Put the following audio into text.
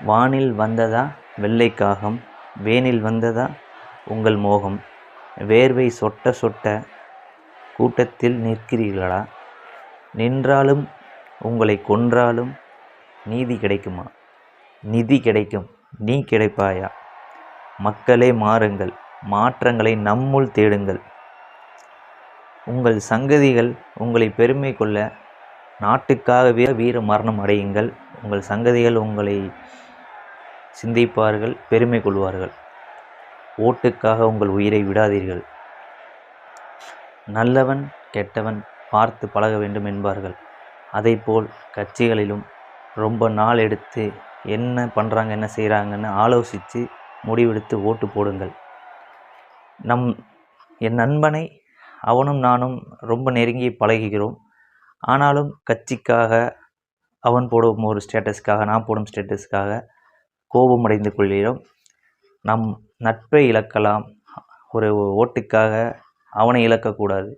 வானில் வந்ததா வெள்ளை காகம், வேனில் வந்ததா உங்கள் மோகம், வேர்வை சொட்ட சொட்ட கூட்டத்தில் நிற்கிறீர்களா, நின்றாலும் உங்களை கொன்றாலும் நீதி கிடைக்குமா, நிதி கிடைக்கும் நீ கிடைப்பாயா, மக்களே மாறுங்கள், மாற்றங்களை நம்முள் தேடுங்கள், உங்கள் சங்கதிகள் உங்களை பெருமை கொள்ள நாட்டுக்காகவே வீர மரணம் அடையுங்கள், உங்கள் சங்கதிகள் உங்களை சிந்திப்பார்கள், பெருமை கொள்வார்கள், ஓட்டுக்காக உங்கள் உயிரை விடாதீர்கள், நல்லவன் கெட்டவன் பார்த்து பழக வேண்டும் என்பார்கள். அதைப்போல் கட்சிகளிலும் ரொம்ப நாள் எடுத்து என்ன பண்ணுறாங்க என்ன செய்கிறாங்கன்னு ஆலோசித்து முடிவெடுத்து ஓட்டு போடுங்கள். என் நண்பனை அவனும் நானும் ரொம்ப நெருங்கி பழகுகிறோம். ஆனாலும் கட்சிக்காக அவன் போடும் ஒரு ஸ்டேட்டஸ்க்காக நான் போடும் ஸ்டேட்டஸ்க்காக கோபமடைந்து கொள்கிறோம். நம் நட்பை இழக்கலாம், ஒரு ஓட்டுக்காக அவனை இழக்கக்கூடாது.